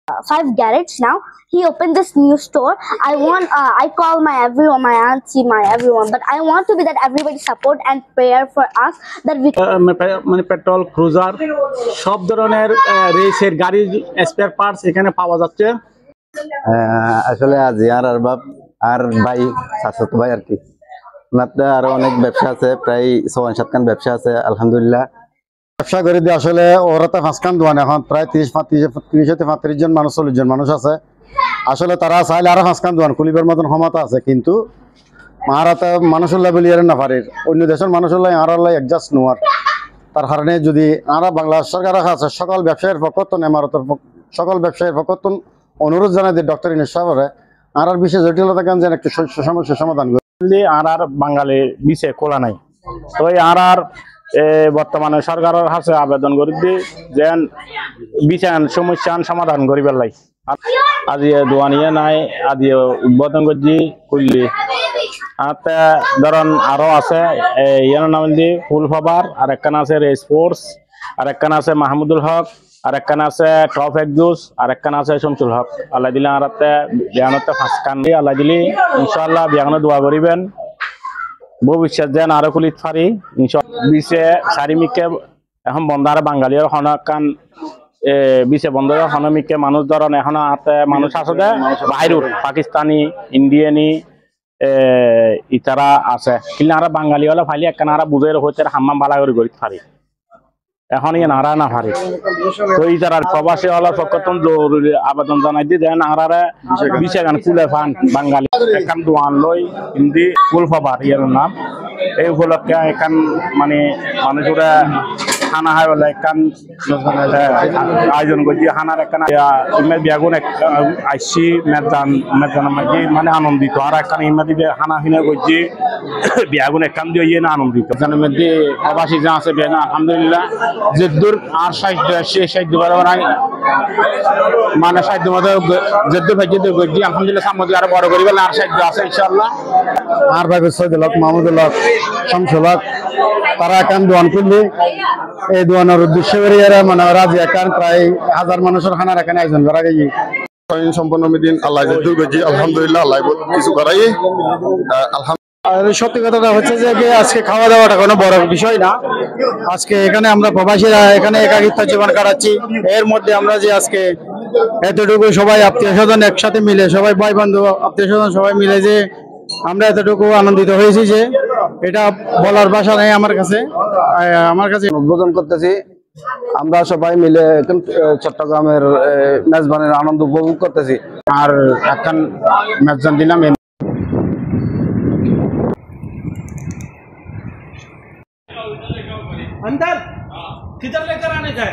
5 garages now. He opened this new store. I call my everyone, my auntie, my everyone, but I want to be that everybody support and prayer for us that we মানে petrol cruiser সব ধরনের রেসের গাড়ির spare parts এখানে পাওয়া যাচ্ছে। আসলে জিয়ার আর বাপ আর ভাই শাশ্বত ভাই আর কি ওনাতে আরো অনেক ব্যবসা আছে, প্রায় 6-7 খান ব্যবসা আছে আলহামদুলিল্লাহ। ব্যবসা করে দিয়ে আসলে ওরা তো 5 খান দোকান, এখন প্রায় 30-35 জন মানুষ 40 জন মানুষ আছে। আসলে তারা চাইলে আরো 5 খান দোকান খুলিবার মতন ক্ষমতা আছে, কিন্তু মারাতে মানুষুল্লাহ বলি আর না পারে, অন্য দেশের মানুষুল্লাহ আরাল্লাহ অ্যাডজাস্ট নোয়ার। তার কারণে যদি আমরা বাংলাদেশ সরকারের কাছে সকল ব্যবসায়ীর পক্ষতন এমারতের সকল ব্যবসায়ীর পক্ষতন অনুরোধ জানাই যে ডক্টর ইউনূস সাহেবের আর বিশেষ জটিলতা কেন যেন একটু সমস্যার সমাধান করে। আর বাঙালি বিছে খোলা নাই, তো আর বর্তমানে সরকারের কাছে আবেদন করি যেন বিচার সমস্যা সমাধান করিবার লাই। আজি দোয়ানিয়া নাই, আজি উদ্বোধন করছি খুললি ধরুন আরো আছে ইয়ার নাম দি ফুলফাবার, আর একখান আছে রেসপোর্টস, আর একখান আছে মাহমুদুল হক, আর একখান আছে টপ একজুস, আর একখান আছে শামসুল হক। আল্লাহ দিলে আর বিয়ানতে 5 খান দিয়ে আল্লাহ দিলি ইনশাআল্লাহ বিয়ানো দোয়া করিবেন ভবিষ্যৎ যেন আরো খুলিত পারি ইনশাআল্লাহ। বিশে চারিমিকে এখন বন্ধ আর বাঙালির হনকান বিশে বন্ধ হনমিকে মানুষ ধরন এখন হাতে মানুষ আছে বাইরের পাকিস্তানি ইন্ডিয়ানি ইতারা আছে, কিন্তু আর বাঙালি হলে ফাইলি একখান আর বুঝে হচ্ছে হাম্মাম বালা করে করিতে পারি, এখন ইয়ে নারা না পারি। তো ইতারা প্রবাসী হলে পক্ষতন জরুরি আবেদন জানাই দিয়ে যেন আরারে বিশে গান খুলে ফান বাঙালি এখান দোয়ান লই হিন্দি ফুলফাবার ইয়ার নাম। এই উপলক্ষে এখান মানে মানুষরা খানা হয় বলে এখান আয়োজন করছি। খানার একখান বিয়াগুন আইসি মেদান মাঝে মানে আনন্দিত, আর একখান ইমাদি খানা কিনে করছি বিয়াগুন একখান দিয়ে ইয়ে না আনন্দিত। মধ্যে প্রবাসী যা আছে বেনা আলহামদুলিল্লাহ যে দূর আর সাহিত্য সাহিত্য মানে সাহিত্য মতো যেদ্দু ভাইদ্য করছি আলহামদুলিল্লাহ। সামনে আরো বড় করি বলে আর সাহিত্য আছে ইনশাআল্লাহ। আর ভাই সৈয়দুল হক, মাহমুদুল হক, শামসুল হক তারা এখান দোয়ান করলে এই দোয়ানের উদ্দেশ্য করে মানে রাজি এখান প্রায় 1000 মানুষের খানার এখানে আয়োজন করা গেছে। সম্পন্ন দিন আল্লাহ আলহামদুলিল্লাহ আল্লাহ কিছু করাই সত্যি কথাটা হচ্ছে যে আজকে খাওয়া দাওয়াটা কোনো বড় বিষয় না। আজকে এখানে আমরা প্রবাসীরা এখানে একাকিত্ব জীবন কাটাচ্ছি, এর মধ্যে আমরা যে আজকে এতটুকু সবাই আত্মীয় স্বজন একসাথে মিলে, সবাই ভাই বন্ধু আত্মীয় স্বজন সবাই মিলে যে আমরা এতটুকু আনন্দিত হয়েছি যে এটা বলার ভাষা নেই আমার কাছে। উদ্বোধন করতেছি আমরা সবাই মিলে চট্টগ্রামের মেজবানের আনন্দ উপভোগ করতেছি। আর এখন মেজবান দিলাম अंदर किधर लेकर आने का है।